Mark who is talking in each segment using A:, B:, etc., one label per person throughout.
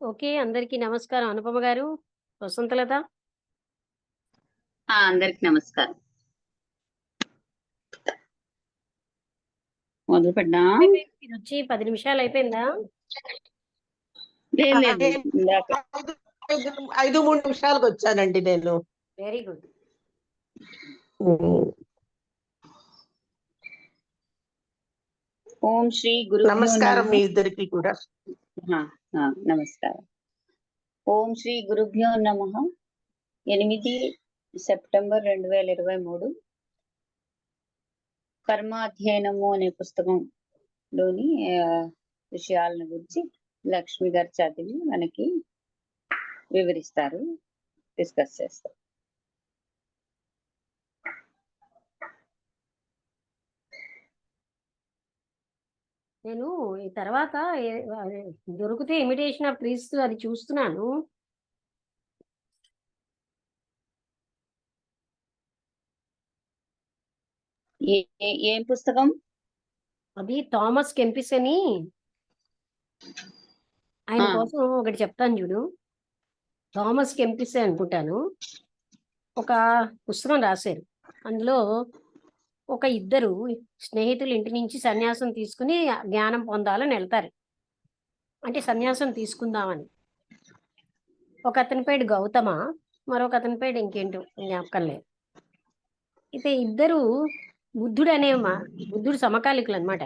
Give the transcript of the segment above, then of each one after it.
A: Okay. అందరికీ నమస్కారం. అనుపమ గారు, వసంతలత.
B: అందరికి నమస్కారం. మొదలు పెడ్డా?
A: ఇదొచ్చి 10 నిమిషాలు అయిపోయిందా?
B: లేదు లేదు, ఇందాక
C: 5-3 నిమిషాలకు వచ్చానండి నేను.
A: Very good.
B: ఓం శ్రీ గురు
C: నమస్కారం మీ ఇద్దరికి కూడా.
B: నమస్కారం. ఓం శ్రీ గురుభ్యో నమః. 8 సెప్టెంబర్ 2023 కర్మాధ్యయనము అనే పుస్తకంలోని విషయాలను గురించి లక్ష్మి గారు చదివి మనకి వివరిస్తారు, డిస్కస్ చేస్తారు.
A: నేను ఈ తర్వాత దొరికితే ఇమిటేషన్ ఆఫ్ క్రీస్తు అది చూస్తున్నాను.
B: ఏం పుస్తకం
A: అది? థామస్ కెంపిస్ అని, ఆయన కోసం ఒకటి చెప్తాను చూడు. థామస్ కెంపిస్ అనుకుంటాను, ఒక పుస్తకం రాశారు. అందులో ఒక ఇద్దరు స్నేహితులు ఇంటి నుంచి సన్యాసం తీసుకుని జ్ఞానం పొందాలని వెళ్తారు. అంటే సన్యాసం తీసుకుందామని. ఒక అతని పేరు గౌతమ, మరొక అతని పేరు ఇంకేంటో జ్ఞాపకం లేదు. అయితే ఇద్దరు బుద్ధుడు సమకాలికులు అనమాట.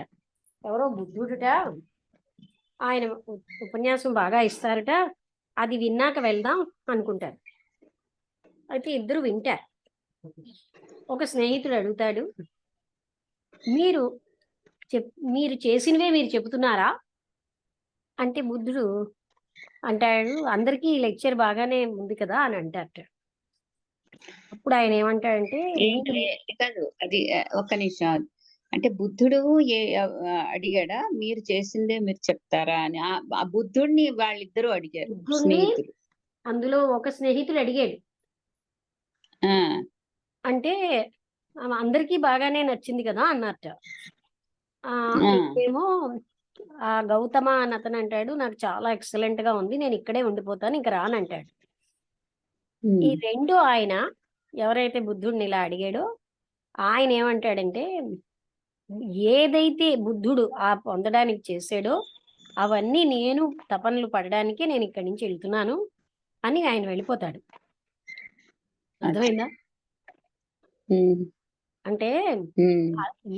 A: ఎవరో బుద్ధుడుట, ఆయన ఉపన్యాసం బాగా ఇస్తారట, అది విన్నాక వెళ్దాం అనుకుంటారు. అయితే ఇద్దరు వింటారు. ఒక స్నేహితుడు అడుగుతాడు, మీరు చేసినవే మీరు చెబుతున్నారా అంటే, బుద్ధుడు అంటాడు, అందరికీ లెక్చర్ బాగానే ఉంది కదా అని అంటారట. అప్పుడు ఆయన ఏమంటాడంటే,
B: కాదు అది ఒక్క నిమిషం. అంటే బుద్ధుడు అడిగాడా మీరు చేసిందే మీరు చెప్తారా అని? ఆ బుద్ధుడిని వాళ్ళిద్దరూ అడిగారు స్నేహితులు.
A: అందులో ఒక స్నేహితుడు అడిగాడు, అంటే అందరికీ బాగానే నచ్చింది కదా అన్నట్ట. ఏమో ఆ గౌతమ అని అతను అంటాడు, నాకు చాలా ఎక్సలెంట్ గా ఉంది, నేను ఇక్కడే ఉండిపోతాను, ఇంక రానంటాడు. ఈ రెండు ఆయన ఎవరైతే బుద్ధుడిని ఇలా అడిగాడో ఆయన ఏమంటాడంటే, ఏదైతే బుద్ధుడు పొందడానికి చేసాడో అవన్నీ నేను తపనలు పడడానికే నేను ఇక్కడి నుంచి వెళ్తున్నాను అని ఆయన వెళ్ళిపోతాడు. అర్థమైందా? అంటే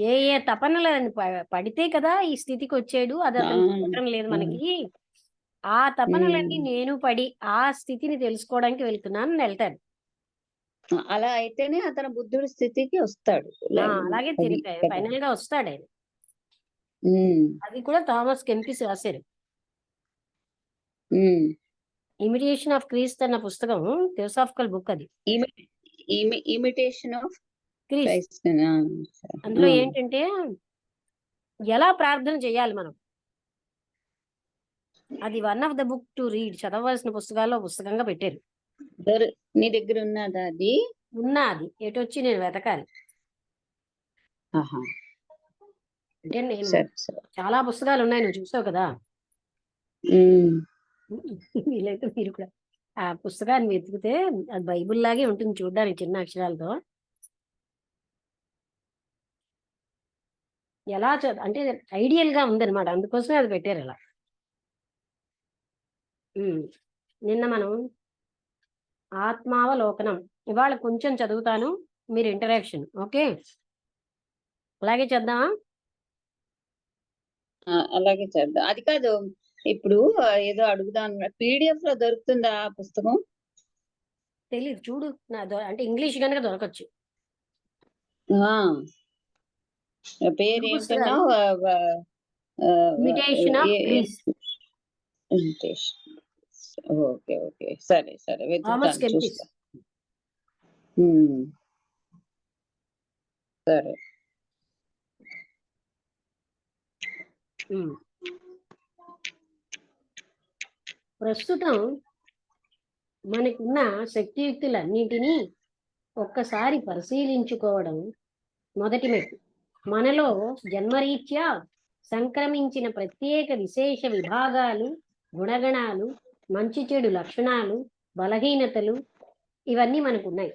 A: ఏ ఏ తపనలను పడితే కదా ఈ స్థితికి వచ్చాడు, అది అతను చెప్పడం లేదు మనకి. ఆ తపనలన్నీ నేను పడి ఆ స్థితిని తెలుసుకోవడానికి వెళ్తున్నాను అని వెళ్తాడు.
B: అలా అయితేనే అతను బుద్ధుడి స్థితికి వస్తాడు.
A: అలాగే ఫైనల్ గా వస్తాడు ఆయన. అది కూడా థామస్ కెంపిస్ రాశారు. ఇమిటేషన్ ఆఫ్ క్రీస్తు అన్న పుస్తకం థియోసాఫికల్ బుక్. అది
B: ఇమిటేషన్ ఆఫ్
A: క్రీస్తు. అందులో ఏంటంటే ఎలా ప్రార్థన చేయాలి మనం, అది one of the book to read, చదవలసిన పుస్తకాల్లో పుస్తకంగా పెట్టారు.
B: నీ దగ్గర ఉన్నదా? అది
A: ఉన్నది, ఎటు వచ్చి నేను వెతకాలి. అంటే నేను చాలా పుస్తకాలు ఉన్నాయి, నువ్వు చూసావు కదా. వీలైతే మీరు కూడా ఆ పుస్తకాన్ని వెతికితే అది బైబుల్ లాగే ఉంటుంది చూడడానికి, చిన్న అక్షరాలతో. ఎలా అంటే ఐడియల్ గా ఉందన్నమాట, అందుకోసమే అది పెట్టారు అలా. నిన్న మనం ఆత్మావలోకనం, ఇవాళ కొంచెం చదువుతాను, మీరు ఇంటరాక్షన్. ఓకే, అలాగే చేద్దామా?
B: అలాగే చేద్దాం. అది కాదు, ఇప్పుడు ఏదో అడుగుదాను, పీడిఎఫ్ లో దొరుకుతుందా పుస్తకం?
A: తెలీదు, చూడు. అంటే ఇంగ్లీష్ కనుక దొరకచ్చు.
B: పేరు ఏంటన్నా? ఓకే ఓకే, సరే సరే, వెతుకుతాను, చూస్తా. సరే.
A: ప్రస్తుతం మనకున్న శక్తియుక్తులన్నింటినీ ఒక్కసారి పరిశీలించుకోవడం మొదటి మెట్టు. మనలో జన్మరీత్యా సంక్రమించిన ప్రత్యేక విశేష విభాగాలు, గుణగణాలు, మంచి చెడు లక్షణాలు, బలహీనతలు ఇవన్నీ మనకున్నాయి.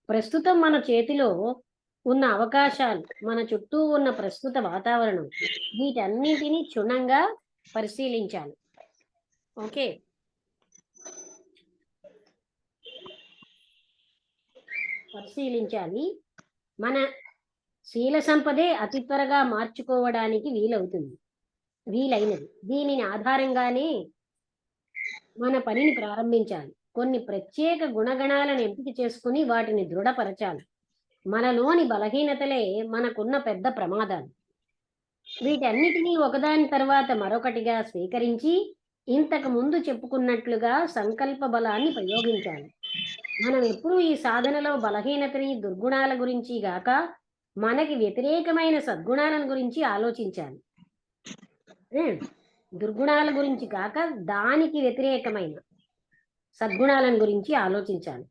A: ప్రస్తుతం మన చేతిలో ఉన్న అవకాశాలు, మన చుట్టూ ఉన్న ప్రస్తుత వాతావరణం, వీటన్నిటినీ క్షుణ్ణంగా పరిశీలించాలి. ఓకే, పరిశీలించాలి. మన శీల సంపదే అతి త్వరగా మార్చుకోవడానికి వీలైనది. దీనిని ఆధారంగానే మన పనిని ప్రారంభించాలి. కొన్ని ప్రత్యేక గుణగణాలను ఎంపిక చేసుకుని వాటిని దృఢపరచాలి. మనలోని బలహీనతలే మనకున్న పెద్ద ప్రమాదాలు. వీటన్నిటినీ ఒకదాని తర్వాత మరొకటిగా స్వీకరించి ఇంతకు ముందు చెప్పుకున్నట్లుగా సంకల్ప బలాన్ని ప్రయోగించాలి. మనం ఎప్పుడూ ఈ సాధనలో బలహీనతని, దుర్గుణాల గురించి గాక మనకి వ్యతిరేకమైన సద్గుణాలను గురించి ఆలోచించాలి. దుర్గుణాల గురించి కాక దానికి వ్యతిరేకమైన సద్గుణాలను గురించి ఆలోచించాలి.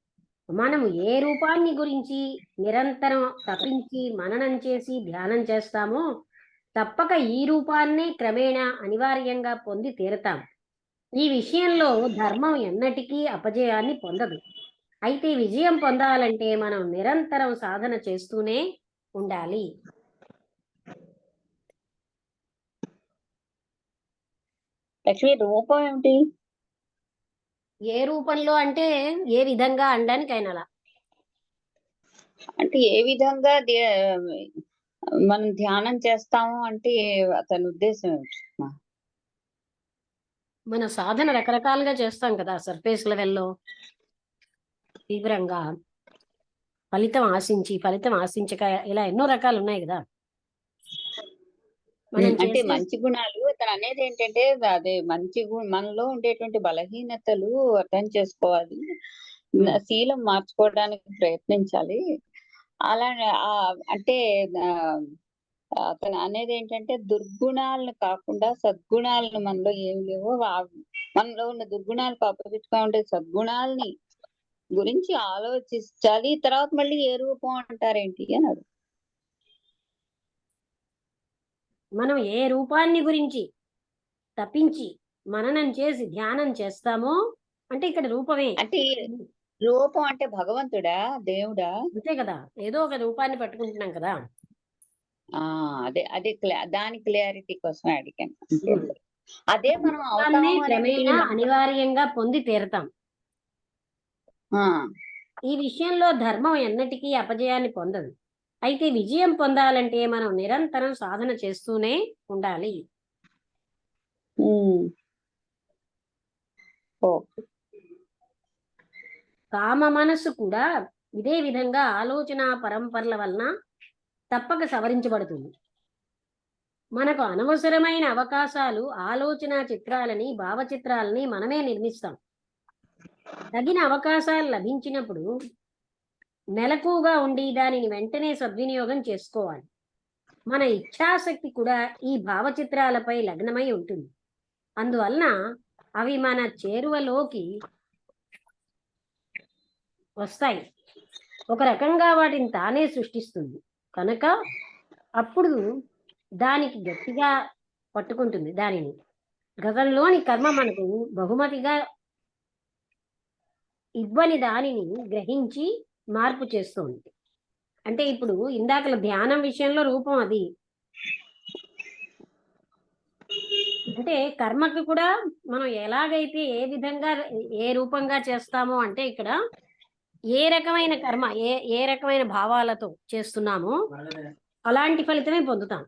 A: మనము ఏ రూపాన్ని గురించి నిరంతరం తపించి మననం చేసి ధ్యానం చేస్తామో తప్పక ఈ రూపాన్నే క్రమేణా అనివార్యంగా పొంది తీరతాం. ఈ విషయంలో ధర్మం ఎన్నటికీ అపజయాన్ని పొందదు. అయితే విజయం పొందాలంటే మనం నిరంతరం సాధన చేస్తూనే ఉండాలి.
B: లక్ష్మి, రూపం ఏమిటి?
A: ఏ రూపంలో అంటే ఏ విధంగా అనడానికి ఆయన అలా.
B: అంటే ఏ విధంగా మనం ధ్యానం చేస్తాము అంటే అతని ఉద్దేశం ఏమిటి?
A: మన సాధన రకరకాలుగా చేస్తాం కదా. సర్ఫేస్ లెవెల్లో తీవ్రంగా, ఫలితం ఆశించక, ఇలా ఎన్నో రకాలు ఉన్నాయి కదా. మనం
B: అంటే మంచి గుణాలు అతను అనేది ఏంటంటే అదే మంచి మనలో ఉండేటువంటి బలహీనతలు అర్థం చేసుకోవాలి, శీలం మార్చుకోవడానికి ప్రయత్నించాలి. అలా అంటే అతను అనేది ఏంటంటే దుర్గుణాలను కాకుండా సద్గుణాలను, మనలో ఏమి లేవో మనలో ఉన్న దుర్గుణాలకు ఆపోజిట్ గా ఉండే సద్గుణాలని గురించి ఆలోచించాలి. తర్వాత మళ్ళీ ఏ రూపం అంటారేంటి అని
A: మనం ఏ రూపాన్ని గురించి తప్పించి మననం చేసి ధ్యానం చేస్తామో అంటే ఇక్కడ రూపమే.
B: అంటే రూపం అంటే భగవంతుడా, దేవుడా?
A: అంతే కదా, ఏదో ఒక రూపాన్ని పట్టుకుంటున్నాం కదా.
B: అదే దాని క్లారిటీ కోసం అడిగాను. అదే మనం
A: క్రమేణా అనివార్యంగా పొంది తీరతాం. ఈ విషయంలో ధర్మం ఎన్నటికీ అపజయాన్ని పొందదు. అయితే విజయం పొందాలంటే మనం నిరంతరం సాధన చేస్తూనే ఉండాలి. కామ మనస్సు కూడా ఇదే విధంగా ఆలోచన పరంపరల వలన తప్పక సవరించబడుతుంది. మనకు అనవసరమైన అవకాశాలు, ఆలోచన చిత్రాలని, భావచిత్రాలని మనమే నిర్మిస్తాం. తగిన అవకాశాలు లభించినప్పుడు మెలకుగా ఉండి దానిని వెంటనే సద్వినియోగం చేసుకోవాలి. మన ఇచ్ఛాశక్తి కూడా ఈ భావచిత్రాలపై లగ్నమై ఉంటుంది. అందువలన అవి మన చేరువలోకి వస్తాయి. ఒక రకంగా వాటిని తానే సృష్టిస్తుంది కనుక అప్పుడు దానికి గట్టిగా పట్టుకుంటుంది. దానిని గతంలోని కర్మ మనకు బహుమతిగా ఇవ్వని దానిని గ్రహించి మార్పు చేస్తుంది. అంటే ఇప్పుడు ఇందాకల ధ్యానం విషయంలో రూపం అది. అంటే కర్మకి కూడా మనం ఎలాగైతే ఏ విధంగా ఏ రూపంగా చేస్తామో అంటే ఇక్కడ ఏ రకమైన కర్మ ఏ రకమైన భావాలతో చేస్తున్నామో అలాంటి ఫలితమే పొందుతాం.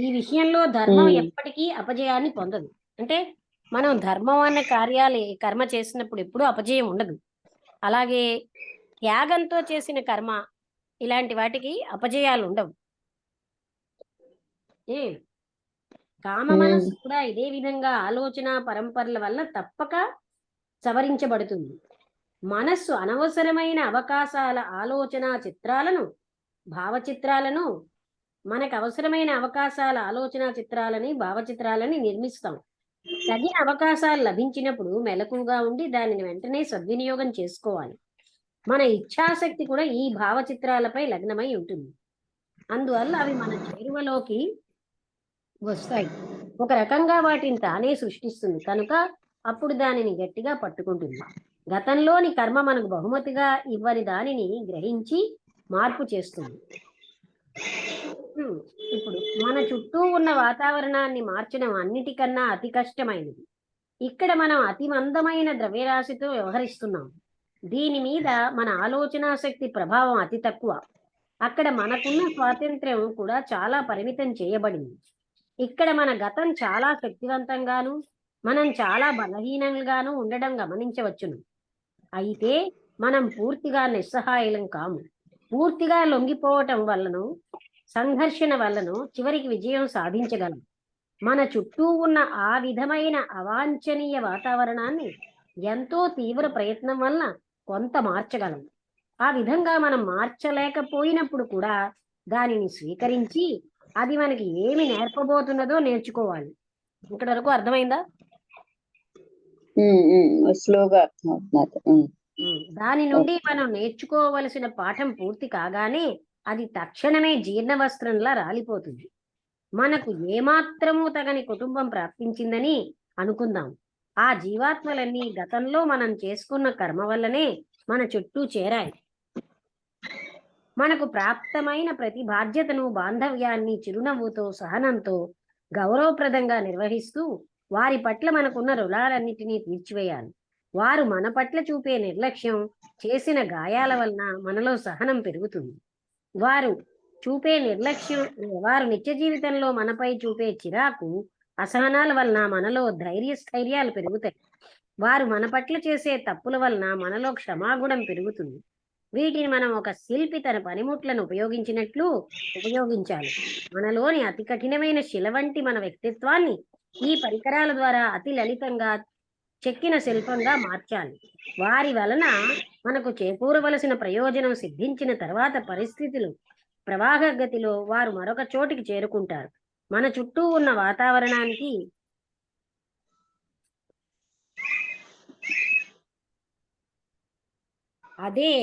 A: ఈ విషయంలో ధర్మం ఎప్పటికీ అపజయాన్ని పొందదు. అంటే మనం ధర్మం అనే కార్యాలు కర్మ చేసినప్పుడు ఎప్పుడూ అపజయం ఉండదు. అలాగే త్యాగంతో చేసిన కర్మ ఇలాంటి వాటికి అపజయాలు ఉండవు. కామ మనస్సు కూడా ఇదే విధంగా ఆలోచన పరంపరల వల్ల తప్పక సవరించబడుతుంది. మనస్సు అనవసరమైన అవకాశాల ఆలోచన చిత్రాలను, భావచిత్రాలను, మనకు అవసరమైన అవకాశాల ఆలోచన చిత్రాలని, భావచిత్రాలని నిర్మిస్తాం. తగిన అవకాశాలు లభించినప్పుడు మెలకుగా ఉండి దానిని వెంటనే సద్వినియోగం చేసుకోవాలి. మన ఇచ్ఛాశక్తి కూడా ఈ భావచిత్రాలపై లగ్నమై ఉంటుంది. అందువల్ల అవి మన చేరువలోకి వస్తాయి. ఒక రకంగా వాటిని తానే సృష్టిస్తుంది కనుక అప్పుడు దానిని గట్టిగా పట్టుకుంటుంది. గతంలోని కర్మ మనకు బహుమతిగా ఇవ్వని దానిని గ్రహించి మార్పు చేస్తుంది. ఇప్పుడు మన చుట్టూ ఉన్న వాతావరణాన్ని మార్చడం అన్నిటికన్నా అతి కష్టమైనది. ఇక్కడ మనం అతి మందమైన ద్రవ్యరాశితో వ్యవహరిస్తున్నాం. దీని మీద మన ఆలోచనా శక్తి ప్రభావం అతి తక్కువ. అక్కడ మనకున్న స్వాతంత్ర్యం కూడా చాలా పరిమితం చేయబడింది. ఇక్కడ మన గతం చాలా శక్తివంతంగాను మనం చాలా బలహీనంగాను ఉండడం గమనించవచ్చును. అయితే మనం పూర్తిగా నిస్సహాయులం కాము. పూర్తిగా లొంగిపోవటం వల్లనో సంఘర్షణ వల్లనో చివరికి విజయం సాధించగలం. మన చుట్టూ ఉన్న ఆ విధమైన అవాంఛనీయ వాతావరణాన్ని ఎంతో తీవ్ర ప్రయత్నం వలన కొంత మార్చగలం. ఆ విధంగా మనం మార్చలేకపోయినప్పుడు కూడా దానిని స్వీకరించి అది మనకి ఏమి నేర్పబోతున్నదో నేర్చుకోవాలి. ఇక్కడ వరకు అర్థమైందా?
B: స్లోగా అర్థమవుతున్నది.
A: దాని నుండి మనం నేర్చుకోవలసిన పాఠం పూర్తి కాగానే అది తక్షణమే జీర్ణవస్త్రంలా రాలిపోతుంది. మనకు ఏమాత్రమూ తగని కుటుంబం ప్రాప్తించిందని అనుకుందాం. ఆ జీవాత్మలన్నీ గతంలో మనం చేసుకున్న కర్మ వల్లనే మన చుట్టూ చేరాయి. మనకు ప్రాప్తమైన ప్రతి బాధ్యతను బాంధవ్యాన్ని చిరునవ్వుతో సహనంతో గౌరవప్రదంగా నిర్వహిస్తూ వారి పట్ల మనకున్న రుణాలన్నిటినీ తీర్చివేయాలి. వారు మన పట్ల చూపే నిర్లక్ష్యం చేసిన గాయాల వలన మనలో సహనం పెరుగుతుంది. వారు నిత్య జీవితంలో మనపై చూపే చిరాకు అసహనాల వలన మనలో స్థైర్యాలు పెరుగుతాయి. వారు మన పట్ల చేసే తప్పుల వలన మనలో క్షమాగుణం పెరుగుతుంది. వీటిని మనం ఒక శిల్పి తన పనిముట్లను ఉపయోగించినట్లు ఉపయోగించాలి. మనలోని అతి కఠినమైన శిల వంటి మన వ్యక్తిత్వాన్ని ఈ పరికరాల ద్వారా అతి లలితంగా చెక్కిన శిల్పంగా మార్చాలి. వారి వలన మనకు చేకూరవలసిన ప్రయోజనం సిద్ధించిన తర్వాత పరిస్థితులు ప్రవాహ గతిలో వారు మరొక చోటికి చేరుకుంటారు. మన చుట్టూ ఉన్న వాతావరణానికి అదే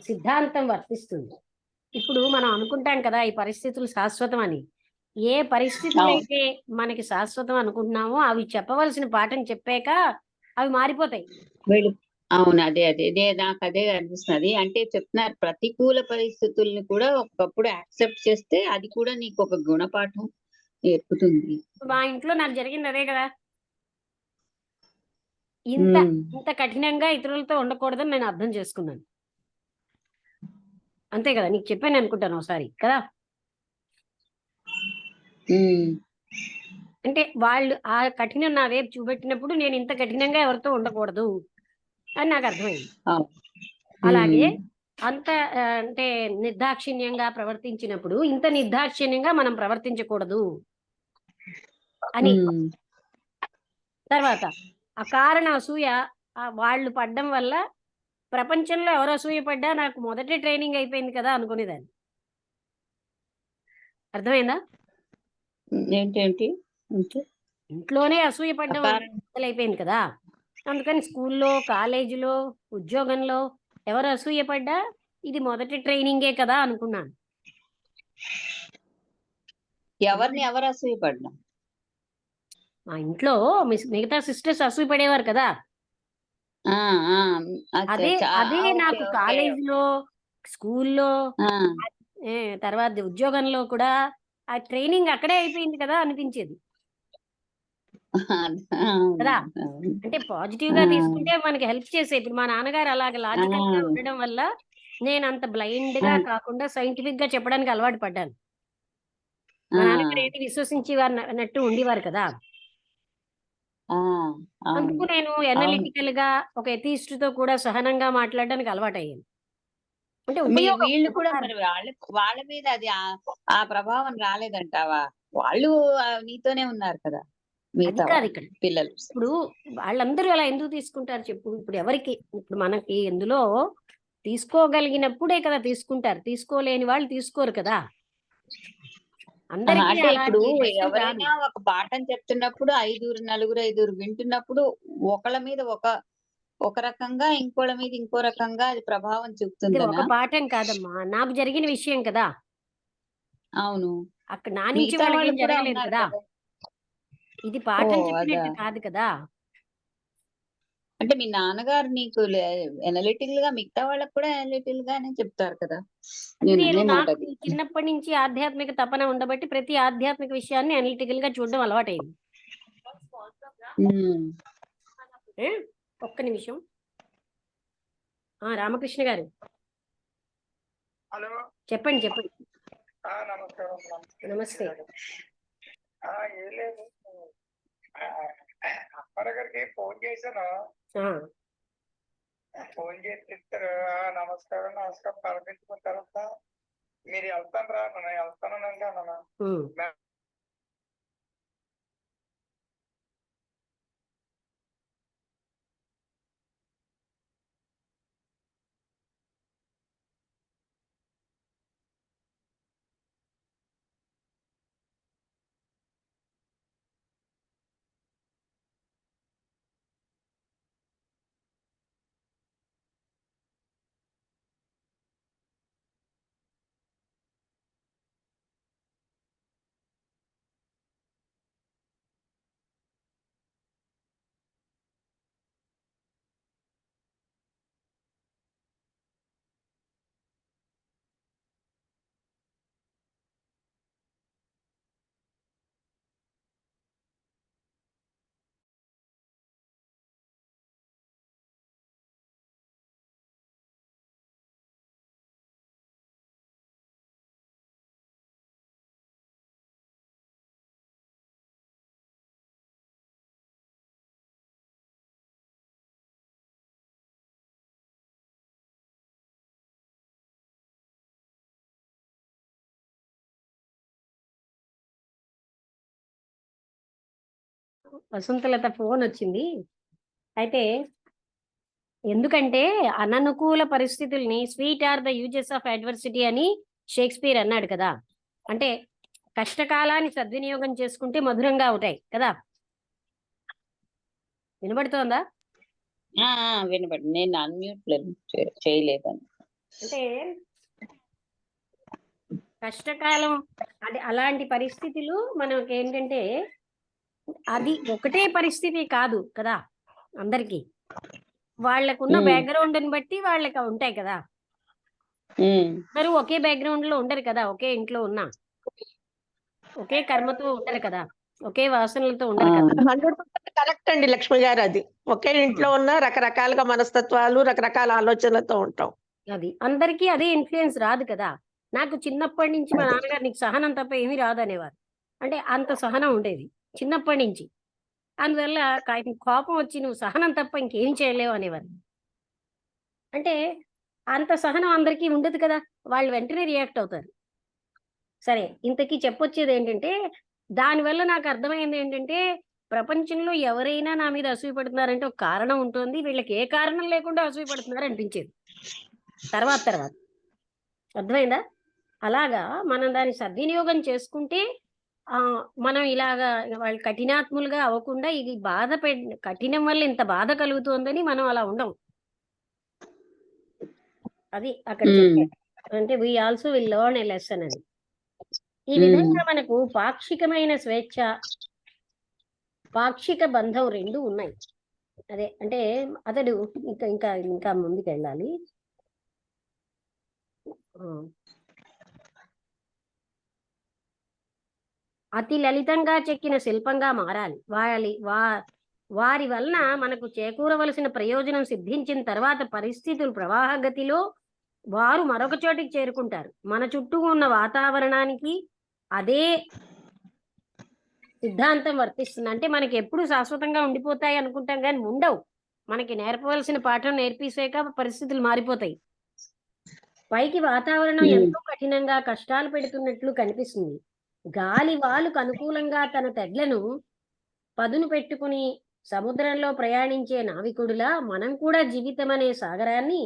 A: సిద్ధాంతం వర్తిస్తుంది. ఇప్పుడు మనం అనుకుంటాం కదా ఈ పరిస్థితులు శాశ్వతం అని. ఏ పరిస్థితులు అయితే మనకి శాశ్వతం అనుకుంటున్నామో అవి చెప్పవలసిన పాఠం చెప్పాక అవి మారిపోతాయి.
B: అవును, అదే నాకు అదే అనిపిస్తుంది. అంటే చెప్తున్నారు ప్రతికూల పరిస్థితుల్ని కూడా ఒకప్పుడు యాక్సెప్ట్ చేస్తే అది కూడా నీకు ఒక గుణపాఠం నేర్పుతుంది.
A: మా ఇంట్లో నాకు జరిగింది అదే కదా. ఇంత కఠినంగా ఇతరులతో ఉండకూడదని నేను అర్థం చేసుకున్నాను. అంతే కదా, నీకు చెప్పాను అనుకుంటాను ఒకసారి కదా. అంటే వాళ్ళు ఆ కఠినం నా వైపు చూపెట్టినప్పుడు నేను ఇంత కఠినంగా ఎవరితో ఉండకూడదు అని నాకు అర్థమైంది. అలాగే అంత అంటే నిర్దాక్షిణ్యంగా ప్రవర్తించినప్పుడు ఇంత నిర్దాక్షిణ్యంగా మనం ప్రవర్తించకూడదు అని. తర్వాత అకారణ అసూయ వాళ్ళు పడ్డం వల్ల ప్రపంచంలో ఎవరు అసూయ పడ్డా నాకు మొదటి ట్రైనింగ్ అయిపోయింది కదా అనుకునేదాన్ని. అర్థమైందా?
B: ఏంటేంటి
A: ఇంట్లోనే అసూయ పడ్డం మొదలైపోయింది కదా. అందుకని స్కూల్లో, కాలేజీలో, ఉద్యోగంలో ఎవరు అసూయ పడ్డా ఇది మొదటి ట్రైనింగే కదా అనుకున్నాను.
B: ఎవరు అసూయ పడ్డా?
A: మా ఇంట్లో మిగతా సిస్టర్స్ అసూయ పడేవారు కదా. అదే నాకు కాలేజీలో, స్కూల్లో, తర్వాత ఉద్యోగంలో కూడా ఆ ట్రైనింగ్ అక్కడే అయిపోయింది కదా అనిపించేది కదా. అంటే పాజిటివ్ గా తీసుకుంటే మనకి హెల్ప్ చేసే. ఇప్పుడు మా నాన్నగారు అలాగే లాజికల్ గా ఉండడం వల్ల నేను అంత బ్లైండ్ గా కాకుండా సైంటిఫిక్ గా చెప్పడానికి అలవాటు పడ్డాను. మా నాన్నగారు ఏది విశ్వసించి అన్నట్టు ఉండేవారు కదా. అందుకు నేను ఎనలిటికల్ గా ఒక ఎథిస్ట్ తో కూడా సహనంగా మాట్లాడడానికి అలవాటు అయ్యాను. అంటే
B: వీళ్ళు కూడా మరి వాళ్ళ మీద అది ఆ ప్రభావం రాలేదంటావా? వాళ్ళు నీతోనే ఉన్నారు కదా
A: కాదు ఇక్కడ
B: పిల్లలు.
A: ఇప్పుడు వాళ్ళందరూ అలా ఎందుకు తీసుకుంటారు చెప్పు? ఇప్పుడు ఎవరికి ఇప్పుడు మనకి ఎందులో తీసుకోగలిగినప్పుడే కదా తీసుకుంటారు, తీసుకోలేని వాళ్ళు తీసుకోరు కదా. అందరికీ
B: ఇప్పుడు ఎవరైనా ఒక పాఠం చెప్తున్నప్పుడు నలుగురు వింటున్నప్పుడు ఒకళ్ళ మీద ఒక రకంగా ఇంకోళ్ళ మీద ఇంకో రకంగా అది ప్రభావం చూపుతుంది.
A: ఒక పాఠం కాదమ్మా, నాకు జరిగిన విషయం కదా.
B: అవును.
A: అక్కడ నా నుంచి
B: మిగతా
A: వాళ్ళకి
B: వాళ్ళు
A: ఏం
B: కూడా
A: జరగలేదు
B: ఉన్నారు
A: కదా.
B: కదా.
A: ఇది పాఠం
B: అదా.
A: చెప్పినట్టు కాదు కదా.
B: అంటే మీ నాన్నగారు నీకు ఎనలిటికల్ గా మిగతా వాళ్ళకి కూడా ఎనలిటికల్ గానే చెప్తారు కదా. నేను
A: నేను
B: అనే మాట
A: నాకు
B: అది.
A: చిన్నప్పటి నుంచి ఆధ్యాత్మిక తపన ఉండబట్టి ప్రతి ఆధ్యాత్మిక విషయాన్ని అనలిటికల్ గా చూడడం అలవాటైంది.
B: ఉమ్.
A: ఏ? ఒక్క నిమిషం. రామకృష్ణ గారు
D: హలో.
A: చెప్పండి చెప్పండి.
D: నమస్కారం.
A: నమస్తే.
D: ఏం లేదు, అప్పటికి ఫోన్ చేశాను. ఫోన్ చేసి చెప్తారు నమస్కారం నమస్కారం పలకించుకున్న తర్వాత మీరు వెళ్తాను రా నన్ను వెళ్తానండి అన్న.
A: వసంతలత ఫోన్ వచ్చింది. అయితే ఎందుకంటే అననుకూల పరిస్థితుల్ని sweet or the uses of adversity అని షేక్స్పియర్ అన్నాడు కదా. అంటే కష్టకాలాన్ని సద్వినియోగం చేసుకుంటే మధురంగా అవుతాయి కదా. వినబడుతోందా?
B: వినపడి నేను అన్మ్యూట్ చేయలేదని.
A: అంటే కష్టకాలం అంటే అలాంటి పరిస్థితులు మనకి ఏంటంటే అది ఒకటే పరిస్థితి కాదు కదా. అందరికి వాళ్ళకున్న బ్యాక్గ్రౌండ్ ని బట్టి వాళ్ళకి ఉంటాయి కదా. అందరూ ఒకే బ్యాక్గ్రౌండ్ లో ఉండరు కదా. ఒకే ఇంట్లో ఉన్నా ఒకే కర్మతో ఉండరు కదా. ఒకే వాసనలతో ఉండరు కదా.
C: 100% కరెక్ట్ అండి లక్ష్మి గారు. అది ఒకే ఇంట్లో ఉన్న రకరకాలుగా మనస్తత్వాలు రకరకాల ఆలోచనలతో ఉంటాం.
A: అది అందరికీ అదే ఇన్ఫ్లుయెన్స్ రాదు కదా. నాకు చిన్నప్పటి నుంచి మా నాన్నగారు నీకు సహనం తప్ప ఏమీ రాదు అనేవారు. అంటే అంత సహనం ఉండేది చిన్నప్పటి నుంచి. అందువల్ల కోపం వచ్చి నువ్వు సహనం తప్ప ఇంకేం చేయలేవు అనేవారు. అంటే అంత సహనం అందరికీ ఉండదు కదా. వాళ్ళు వెంటనే రియాక్ట్ అవుతారు. సరే, ఇంతకీ చెప్పొచ్చేది ఏంటంటే దానివల్ల నాకు అర్థమైంది ఏంటంటే ప్రపంచంలో ఎవరైనా నా మీద అసూయపడుతున్నారంటే ఒక కారణం ఉంటుంది. వీళ్ళకి ఏ కారణం లేకుండా అసూయపడుతున్నారు అనిపించేది తర్వాత అర్థమైందా. అలాగా మనం దాన్ని సద్వినియోగం చేసుకుంటే మనం ఇలాగా వాళ్ళు కఠినాత్ములుగా అవ్వకుండా ఇది కఠినం వల్ల ఇంత బాధ కలుగుతోందని మనం అలా ఉండం. అది అక్కడ చెప్పారు. అంటే we also will learn a lesson అని. ఈ విధంగా మనకు పాక్షికమైన స్వేచ్ఛ, పాక్షిక బంధం రెండు ఉన్నాయి. అదే అంటే అతడు ఇంకా ఇంకా ఇంకా ముందుకు వెళ్ళాలి. అతి లలితంగా చెక్కిన శిల్పంగా మారాలి. వారి వలన మనకు చేకూరవలసిన ప్రయోజనం సిద్ధించిన తర్వాత పరిస్థితులు ప్రవాహగతిలో వారు మరొక చోటికి చేరుకుంటారు. మన చుట్టూ ఉన్న వాతావరణానికి అదే సిద్ధాంతం వర్తిస్తుంది. అంటే మనకి ఎప్పుడు శాశ్వతంగా ఉండిపోతాయి అనుకుంటాం కానీ ఉండవు. మనకి నేర్పవలసిన పాఠం నేర్పిసాక పరిస్థితులు మారిపోతాయి. పైకి వాతావరణం ఎంతో కఠినంగా కష్టాలు పెడుతున్నట్లు కనిపిస్తుంది. గాలి వాలుకు అనుకూలంగా తన తెడ్లను పదును పెట్టుకుని సముద్రంలో ప్రయాణించే నావికుడిలా మనం కూడా జీవితం అనే సాగరాన్ని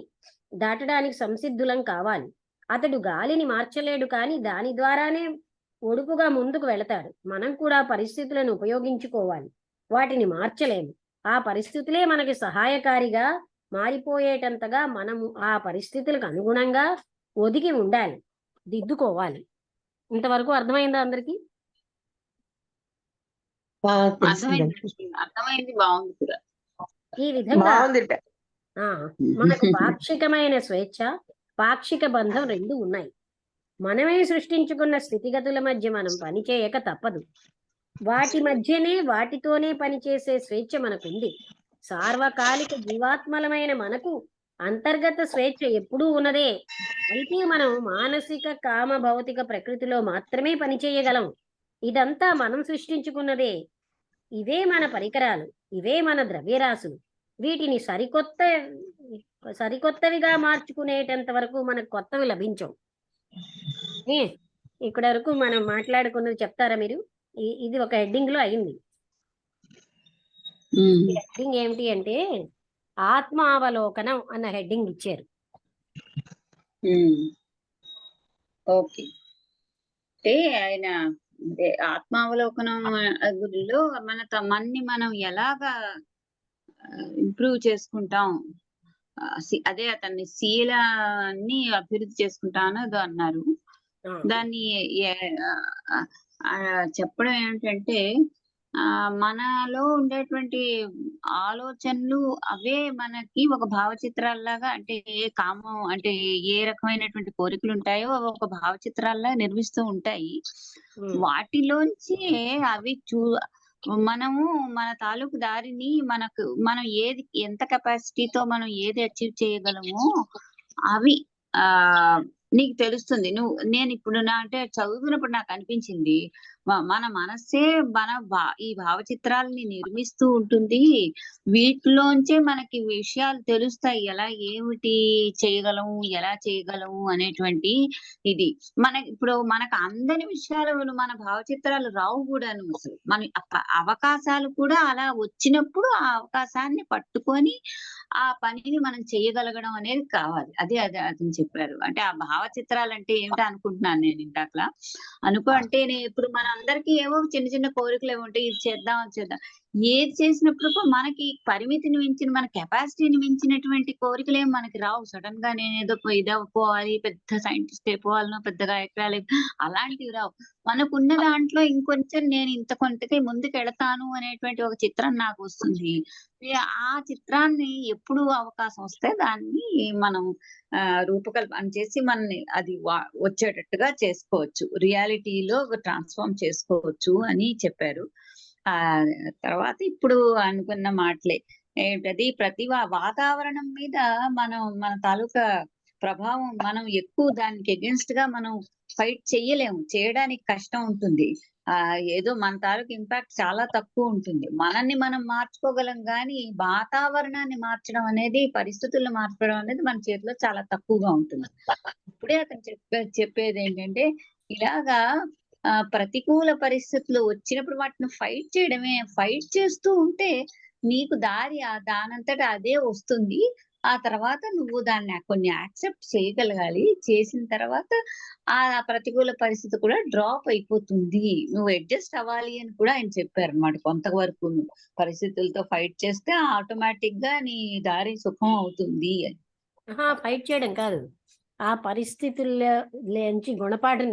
A: దాటడానికి సంసిద్ధులం కావాలి. అతడు గాలిని మార్చలేడు కానీ దాని ద్వారానే ఒడుపుగా ముందుకు వెళతాడు. మనం కూడా పరిస్థితులను ఉపయోగించుకోవాలి, వాటిని మార్చలేము. ఆ పరిస్థితులే మనకి సహాయకారిగా మారిపోయేటంతగా మనము ఆ పరిస్థితులకు అనుగుణంగా ఒదిగి ఉండాలి, దిద్దుకోవాలి. ఇంతవరకు అర్థమైందా అందరికి?
C: తెలిసిందండి.
B: అర్థమైంది, బాగుంది కూడా.
A: ఈ విధంగా
C: బాగుంది.
A: మనకు పాక్షికమైన స్వేచ్ఛ, పాక్షిక బంధం రెండు ఉన్నాయి. మనమే సృష్టించుకున్న స్థితిగతుల మధ్య మనం పనిచేయక తప్పదు. వాటి మధ్యనే వాటితోనే పనిచేసే స్వేచ్ఛ మనకుంది. సార్వకాలిక జీవాత్మలమైన మనకు అంతర్గత స్వేచ్ఛ ఎప్పుడూ ఉన్నదే. అయితే మనం మానసిక కామ భౌతిక ప్రకృతిలో మాత్రమే పనిచేయగలం. ఇదంతా మనం సృష్టించుకున్నదే. ఇవే మన పరికరాలు, ఇవే మన ద్రవ్యరాశులు. వీటిని సరికొత్తవిగా మార్చుకునేటంత వరకు మనకు కొత్తవి లభించవు. ఇక్కడ వరకు మనం మాట్లాడుకున్నది చెప్తారా మీరు? ఇది ఒక హెడ్డింగ్ లో అయింది. హెడ్డింగ్ ఏమిటి అంటే ఆత్మావలోకనం అన్న హెడ్డింగ్ ఇచ్చారు.
B: ఓకే, అంటే ఆయన ఆత్మావలోకనం గురిలో మనని మనం ఎలాగా ఇంప్రూవ్ చేసుకుంటాం, అదే అతన్ని శీలాన్ని అభివృద్ధి చేసుకుంటాను అన్నారు. దాన్ని చెప్పడం ఏమిటంటే మనలో ఉండేటువంటి ఆలోచనలు అవే మనకి ఒక భావచిత్రాల్లాగా, అంటే కామం అంటే ఏ రకమైనటువంటి కోరికలు ఉంటాయో అవి ఒక భావచిత్రాల్లా నిర్మిస్తూ ఉంటాయి. వాటిలోంచి అవి మనము మన తాలూకు దారిని మనం ఏది ఎంత కెపాసిటీతో మనం ఏది అచీవ్ చేయగలమో అవి నీకు తెలుస్తుంది. నేను ఇప్పుడు అంటే చదువుతున్నప్పుడు నాకు అనిపించింది, మన మనస్సే ఈ భావచిత్రాలని నిర్మిస్తూ ఉంటుంది. వీటిలోంచే మనకి విషయాలు తెలుస్తాయి, ఎలా ఏమిటి చేయగలము, ఎలా చేయగలము అనేటువంటి ఇది. ఇప్పుడు మనకు అందని విషయాలు మన భావచిత్రాలు రావు కూడాను. అసలు మన అవకాశాలు కూడా అలా వచ్చినప్పుడు ఆ అవకాశాన్ని పట్టుకొని ఆ పనిని మనం చేయగలగడం అనేది కావాలి. అదే అతను చెప్పారు. అంటే ఆ భావచిత్రాలు అంటే ఏమిటో అనుకుంటున్నాను నేను ఇందాకలా. అంటే ఇప్పుడు మన అందరికీ ఏవో చిన్న చిన్న కోరికలు ఏమో ఉంటాయి, ఇది చేద్దాం అది చేద్దాం. ఏది చేసినప్పుడు మనకి పరిమితిని మించిన, మన కెపాసిటీని మించినటువంటి కోరికలు ఏమి మనకి రావు. సడన్ గా నేను ఏదో ఇదవ్వాలి, పెద్ద సైంటిస్ట్ అయిపోవాలనో, పెద్దగా ఎక్కాలి, అలాంటివి రావు. మనకున్న దాంట్లో ఇంకొంచెం నేను ఇంత కొంతకి ముందుకు వెళతాను అనేటువంటి ఒక చిత్రం నాకు వస్తుంది. ఆ చిత్రాన్ని ఎప్పుడు అవకాశం వస్తే దాన్ని మనం రూపకల్పన చేసి మనని అది వచ్చేటట్టుగా చేసుకోవచ్చు, రియాలిటీలో ట్రాన్స్ఫార్మ్ చేసుకోవచ్చు అని చెప్పారు. తర్వాత ఇప్పుడు అనుకున్న మాటలే ఏంటది, ప్రతి వాతావరణం మీద మన తాలూకా ప్రభావం మనం ఎక్కువ దానికి అగెన్స్ట్ గా మనం ఫైట్ చెయ్యలేము, చేయడానికి కష్టం ఉంటుంది. ఏదో మన తాలూకు ఇంపాక్ట్ చాలా తక్కువ ఉంటుంది. మనల్ని మనం మార్చుకోగలం కానీ వాతావరణాన్ని మార్చడం అనేది, పరిస్థితులను మార్చడం అనేది మన చేతిలో చాలా తక్కువగా ఉంటుంది. ఇప్పుడే అతను చెప్పేది ఏంటంటే ఇలాగా ప్రతికూల పరిస్థితులు వచ్చినప్పుడు వాటిని ఫైట్ చేయడమే. ఫైట్ చేస్తూ ఉంటే నీకు దారి దానంతట అదే వస్తుంది. ఆ తర్వాత నువ్వు దాన్ని కొన్ని యాక్సెప్ట్ చేయగలగాలి. చేసిన తర్వాత ఆ ప్రతికూల పరిస్థితి కూడా డ్రాప్ అయిపోతుంది. నువ్వు అడ్జస్ట్ అవ్వాలి అని కూడా ఆయన చెప్పారు అన్నమాట. కొంతవరకు పరిస్థితులతో ఫైట్ చేస్తే ఆటోమేటిక్ గా నీ దారి సుఖం అవుతుంది అని.
A: ఫైట్ చేయడం కాదు, ఆ పరిస్థితుల్లో నుంచి గుణపాఠం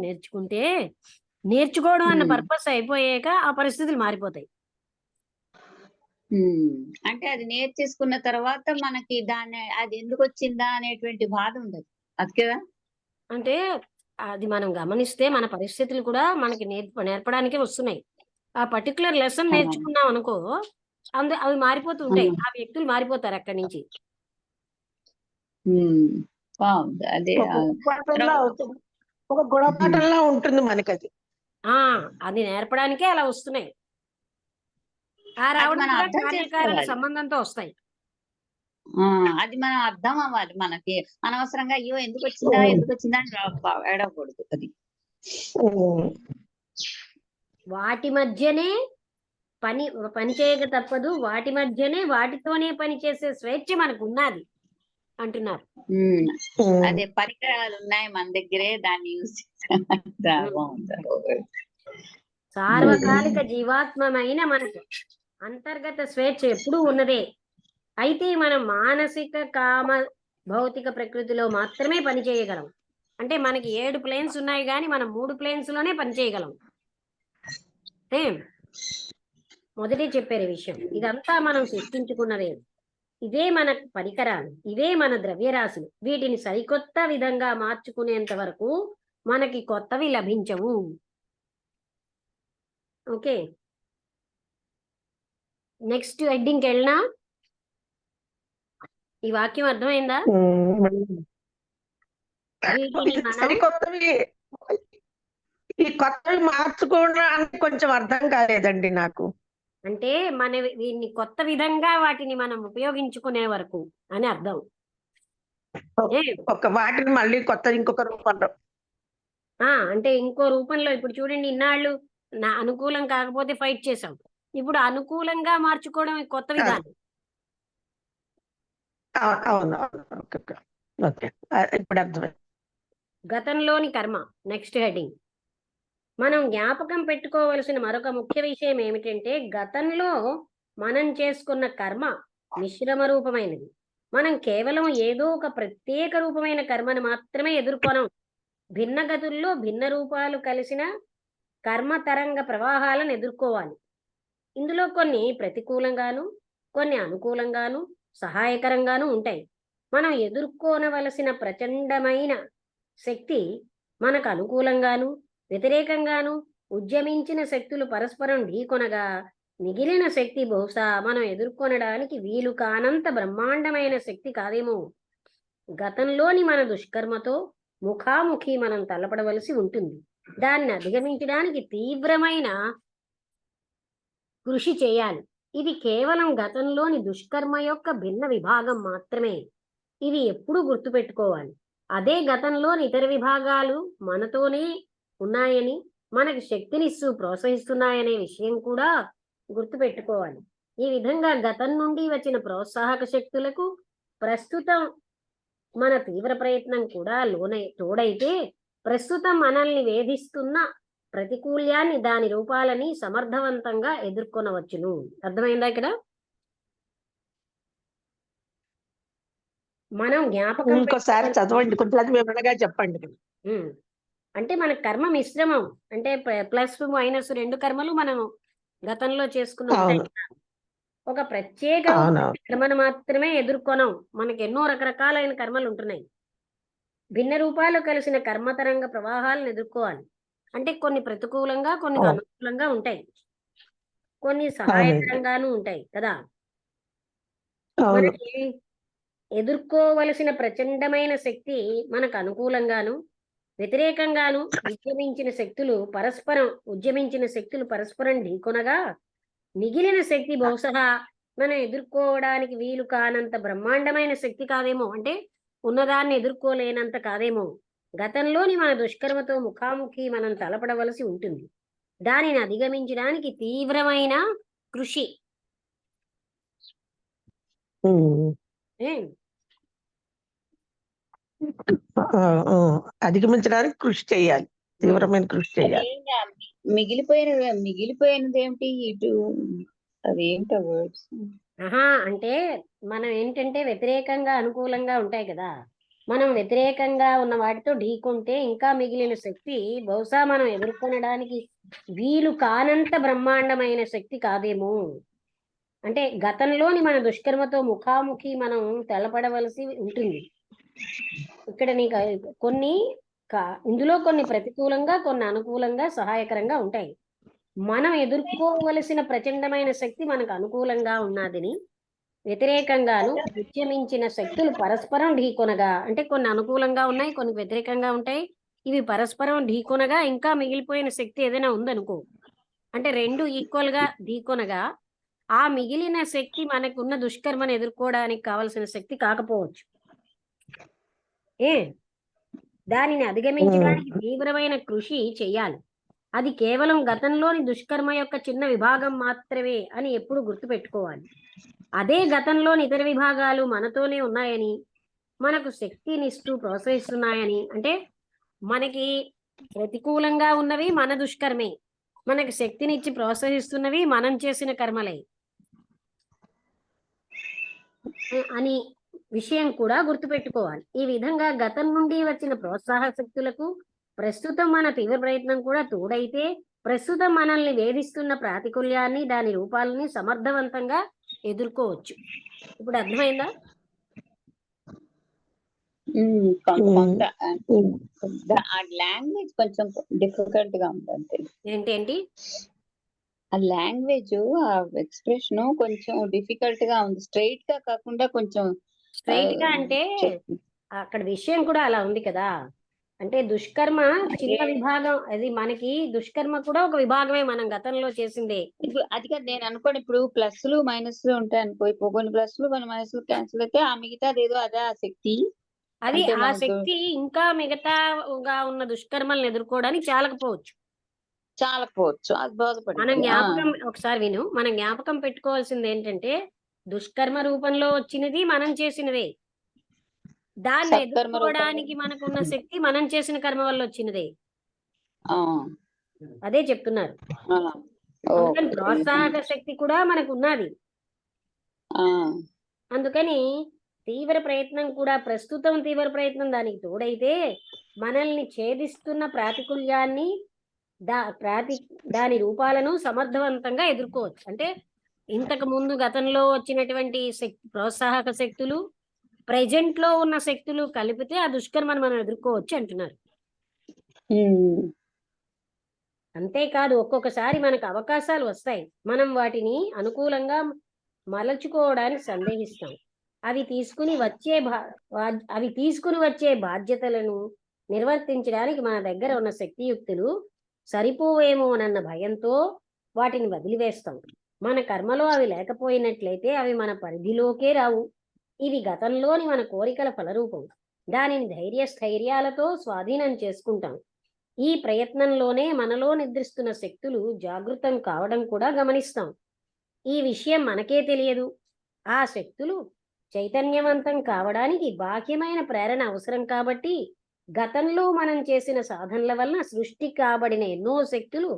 A: నేర్చుకోవడం అన్న పర్పస్ అయిపోయాక ఆ పరిస్థితులు మారిపోతాయి.
B: అంటే అది నేర్చేసుకున్న తర్వాత మనకి అది ఎందుకు వచ్చిందా అనేటువంటి బాధ ఉండదు, అది కదా.
A: అంటే అది మనం గమనిస్తే మన పరిస్థితులు కూడా మనకి నేర్పడానికే వస్తున్నాయి. ఆ పర్టికులర్ లెసన్ నేర్చుకున్నాం అనుకో, అవి మారిపోతూ ఉంటాయి, ఆ వ్యక్తులు మారిపోతారు అక్కడి నుంచి.
B: అదే
C: ఒక గుణపాఠంలా ఉంటుంది మనకి అది.
A: అది నేర్పడానికే అలా వస్తున్నాయి. ఆ రావడం కార్యకారణ సంబంధంతో వస్తాయి.
B: అది మనం అర్థం అవ్వాలి. మనకి అనవసరంగా అయ్యో ఎందుకు వచ్చిందా అని ఏడవకూడదు. అది
A: వాటి మధ్యనే పని చేయక తప్పదు, వాటి మధ్యనే వాటితోనే పని చేసే స్వేచ్ఛ మనకు ఉన్నది అంటున్నారు.
B: అదే పరికరాలు ఉన్నాయి మన దగ్గరే, దాన్ని యూజ్
A: సార్వకాలిక జీవాత్మమైన మనకు అంతర్గత స్వేచ్ఛ ఎప్పుడూ ఉన్నదే. అయితే మనం మానసిక కామ భౌతిక ప్రకృతిలో మాత్రమే పనిచేయగలం. అంటే మనకి 7 ప్లేన్స్ ఉన్నాయి కానీ మనం 3 ప్లేన్స్ లోనే పనిచేయగలం. మొదటి చెప్పారు ఈ విషయం. ఇదంతా మనం సృష్టించుకున్నదే. ఇవే మన పరికరాలు, ఇవే మన ద్రవ్యరాశులు. వీటిని సరికొత్త విధంగా మార్చుకునేంత వరకు మనకి కొత్తవి లభించవు. ఓకే, నెక్స్ట్ హెడ్డింగ్కి వెళ్ళినా ఈ వాక్యం అర్థమైందా? వీటిని మనం
C: సరికొత్తవి ఈ కొత్తవి మార్చుకోవడానికి కొంచెం అర్థం కాలేదండి నాకు.
A: అంటే మన వీటిని కొత్త విధంగా వాటిని మనం ఉపయోగించుకునే వరకు అని అర్థం. ఏ?
C: ఒక వాటిని మళ్ళీ కొత్త ఇంకొక రూపంలో.
A: అంటే ఇంకో రూపంలో. ఇప్పుడు చూడండి, ఇన్నాళ్ళు నా అనుకూలం కాకపోతే ఫైట్ చేసాం, ఇప్పుడు అనుకూలంగా మార్చుకోవడం ఈ కొత్త విధానం.
C: అవును, ఓకే, ఇప్పుడు అర్థమైంది.
A: గతంలోని కర్మ. Next heading. మనం జ్ఞాపకం పెట్టుకోవలసిన మరొక ముఖ్య విషయం ఏమిటంటే, గతంలో మనం చేసుకున్న కర్మ మిశ్రమ రూపమైనది. మనం కేవలం ఏదో ఒక ప్రత్యేక రూపమైన కర్మను మాత్రమే ఎదుర్కొనం. భిన్న గతుల్లో భిన్న రూపాలు కలిసిన కర్మ తరంగ ప్రవాహాలను ఎదుర్కోవాలి. ఇందులో కొన్ని ప్రతికూలంగాను, కొన్ని అనుకూలంగాను, సహాయకరంగాను ఉంటాయి. మనం ఎదుర్కోనవలసిన ప్రచండమైన శక్తి మనకు అనుకూలంగాను, వ్యతిరేకంగాను ఉద్యమించిన శక్తులు పరస్పరం ఢీకొనగా మిగిలిన శక్తి బహుశా మనం ఎదుర్కొనడానికి వీలు కానంత బ్రహ్మాండమైన శక్తి కాదేమో. గతంలోని మన దుష్కర్మతో ముఖాముఖి మనం తలపడవలసి ఉంటుంది. దాన్ని అధిగమించడానికి తీవ్రమైన కృషి చేయాలి. ఇది కేవలం గతంలోని దుష్కర్మ యొక్క భిన్న విభాగం మాత్రమే. ఇది ఎప్పుడూ గుర్తుపెట్టుకోవాలి. అదే గతంలోని ఇతర విభాగాలు మనతోనే ఉన్నాయని, మనకి శక్తినిస్తూ ప్రోత్సహిస్తున్నాయనే విషయం కూడా గుర్తుపెట్టుకోవాలి. ఈ విధంగా గతం నుండి వచ్చిన ప్రోత్సాహక శక్తులకు ప్రస్తుతం మన తీవ్ర ప్రయత్నం కూడా తోడైతే ప్రస్తుతం మనల్ని వేధిస్తున్న ప్రతికూల్యాన్ని, దాని రూపాలని సమర్థవంతంగా ఎదుర్కొనవచ్చును. అర్థమైందా ఇక్కడ? మనం జ్ఞాపకం
C: ఇంకోసారి చదవండి, కొంచెం వివరంగా చెప్పండి.
A: అంటే మన కర్మ మిశ్రమం. అంటే ప్లస్ మైనస్ 2 కర్మలు మనం గతంలో చేసుకున్న ఒక ప్రత్యేక కర్మను మాత్రమే ఎదుర్కొనం. మనకి ఎన్నో రకరకాలైన కర్మలు ఉంటున్నాయి. భిన్న రూపాలు కలిసిన కర్మతరంగ ప్రవాహాలను ఎదుర్కోవాలి. అంటే కొన్ని ప్రతికూలంగా, కొన్ని అనుకూలంగా ఉంటాయి, కొన్ని సహాయకరంగాను ఉంటాయి కదా. మనకి ఎదుర్కోవలసిన ప్రచండమైన శక్తి మనకు అనుకూలంగాను, వ్యతిరేకంగాను ఉద్యమించిన శక్తులు పరస్పరం ఢీకొనగా మిగిలిన శక్తి బహుశా మనం ఎదుర్కోవడానికి వీలు కానంత బ్రహ్మాండమైన శక్తి కాదేమో. అంటే ఉన్నదాన్ని ఎదుర్కోలేనంత కాదేమో. గతంలోని మన దుష్కర్మతో ముఖాముఖి మనం తలపడవలసి ఉంటుంది. దానిని అధిగమించడానికి తీవ్రమైన కృషి
C: అధిగమించడానికి కృషి చేయాలి, తీవ్రమైన కృషి చేయాలి.
B: మిగిలిపోయినది ఏమిటి ఇటు, అదేంటో వర్డ్స్.
A: అంటే మనం ఏంటంటే వ్యతిరేకంగా అనుకూలంగా ఉంటాయి కదా. మనం వ్యతిరేకంగా ఉన్న వాటితో ఢీకొంటే ఇంకా మిగిలిన శక్తి బహుశా మనం ఎదుర్కొనడానికి వీలు కానంత బ్రహ్మాండమైన శక్తి కాదేమో. అంటే గతంలోని మన దుష్కర్మతో ముఖాముఖి మనం తెలపడవలసి ఉంటుంది. ఇక్కడ నీకు ఇందులో కొన్ని ప్రతికూలంగా, కొన్ని అనుకూలంగా, సహాయకరంగా ఉంటాయి. మనం ఎదుర్కోవలసిన ప్రచండమైన శక్తి మనకు అనుకూలంగా ఉన్నదని, వ్యతిరేకంగాను ఉద్యమించిన శక్తులు పరస్పరం ఢీకొనగా, అంటే కొన్ని అనుకూలంగా ఉన్నాయి, కొన్ని వ్యతిరేకంగా ఉంటాయి. ఇవి పరస్పరం ఢీకొనగా ఇంకా మిగిలిపోయిన శక్తి ఏదైనా ఉందనుకో, అంటే 2 ఈక్వల్ గా ఢీకొనగా ఆ మిగిలిన శక్తి మనకున్న దుష్కర్మను ఎదుర్కోవడానికి కావలసిన శక్తి కాకపోవచ్చు. దానిని అధిగమించడానికి తీవ్రమైన కృషి చెయ్యాలి. అది కేవలం గతంలోని దుష్కర్మ యొక్క చిన్న విభాగం మాత్రమే అని ఎప్పుడు గుర్తుపెట్టుకోవాలి. అదే గతంలోని ఇతర విభాగాలు మనతోనే ఉన్నాయని, మనకు శక్తినిస్తూ ప్రోత్సహిస్తున్నాయని, అంటే మనకి ప్రతికూలంగా ఉన్నవి మన దుష్కర్మే, మనకి శక్తినిచ్చి ప్రోత్సహిస్తున్నవి మనం చేసిన కర్మలే అని విషయం కూడా గుర్తుపెట్టుకోవాలి. ఈ విధంగా గతం నుండి వచ్చిన ప్రోత్సాహ శక్తులకు ప్రస్తుతం మన తీవ్ర ప్రయత్నం కూడా తోడైతే ప్రస్తుతం మనల్ని వేధిస్తున్న ప్రాతికూల్యాన్ని, దాని రూపాలని సమర్థవంతంగా ఎదుర్కోవచ్చు. ఇప్పుడు అర్థమైందా?
B: కొంత ఆ లాంగ్వేజ్ కొంచెం డిఫికల్ట్ గా ఉంది అంతే.
A: ఏంటి
B: ఆ లాంగ్వేజ్, ఆ ఎక్స్ప్రెషన్ కొంచెం డిఫికల్ట్ గా ఉంది. స్ట్రైట్ గా కాకుండా కొంచెం
A: స్ట్రైట్ గా అంటే అక్కడ విషయం కూడా అలా ఉంది కదా. అంటే దుష్కర్మ చిన్న విభాగం, అది మనకి దుష్కర్మ కూడా ఒక విభాగమే మనం గతంలో చేసిందే.
B: అది కాదు నేను అనుకోండి, ఇప్పుడు ప్లస్లు మైనస్లు ఉంటాయి అనుకో, ఇప్పుడు కొన్ని ప్లస్లు కొన్ని మైనస్లు క్యాన్సిల్ అయితే ఆ మిగతా అదేదో అదే ఆ శక్తి,
A: అది
B: అంటే
A: ఆ
B: మనకు
A: శక్తి ఇంకా మిగతాగా ఉన్న దుష్కర్మలను ఎదుర్కోవడానికి చాలకపోవచ్చు.
B: చాలకపోవచ్చు. అది
A: మనం
B: బోధపడింది.
A: జ్ఞాపకం ఒకసారి విను, మనం జ్ఞాపకం పెట్టుకోవాల్సింది ఏంటంటే దుష్కర్మ రూపంలో వచ్చినది మనం చేసినదే, దాన్ని
B: సత్కర్మ
A: ఎదుర్కోవడానికి మనకున్న శక్తి మనం చేసిన కర్మ వల్ల వచ్చినదే. అదే చెప్తున్నారు. అందుకని ప్రోత్సాహక శక్తి కూడా మనకు ఉన్నది. అందుకని తీవ్ర ప్రయత్నం కూడా, ప్రస్తుతం తీవ్ర ప్రయత్నం దానికి తోడైతే మనల్ని ఛేదిస్తున్న ప్రాతికూల్యాన్ని, దాని రూపాలను సమర్థవంతంగా ఎదుర్కోవచ్చు. అంటే ఇంతకు ముందు గతంలో వచ్చినటువంటి ప్రోత్సాహక శక్తులు, ప్రెజెంట్ లో ఉన్న శక్తులు కలిపితే ఆ దుష్కర్మను మనం ఎదుర్కోవచ్చు అంటున్నారు. అంతేకాదు ఒక్కొక్కసారి మనకు అవకాశాలు వస్తాయి, మనం వాటిని అనుకూలంగా మలచుకోవడానికి సందేహిస్తాం. అవి తీసుకుని వచ్చే బాధ్యతలను నిర్వర్తించడానికి మన దగ్గర ఉన్న శక్తియుక్తులు సరిపోవేమోనన్న భయంతో వాటిని వదిలివేస్తాం. మన కర్మలో అవి లేకపోయినట్లయితే అవి మన పరిధిలోకే రావు. ఇవి గతంలోని మన కోరికల ఫలరూపం. దానిని ధైర్యస్థైర్యాలతో స్వాధీనం చేసుకుంటాం. ఈ ప్రయత్నంలోనే మనలో నిద్రిస్తున్న శక్తులు జాగృతం కావడం కూడా గమనిస్తాం. ఈ విషయం మనకే తెలియదు. ఆ శక్తులు చైతన్యవంతం కావడానికి బాహ్యమైన ప్రేరణ అవసరం కాబట్టి గతంలో మనం చేసిన సాధనల వలన సృష్టి కాబడిన ఎన్నో శక్తులు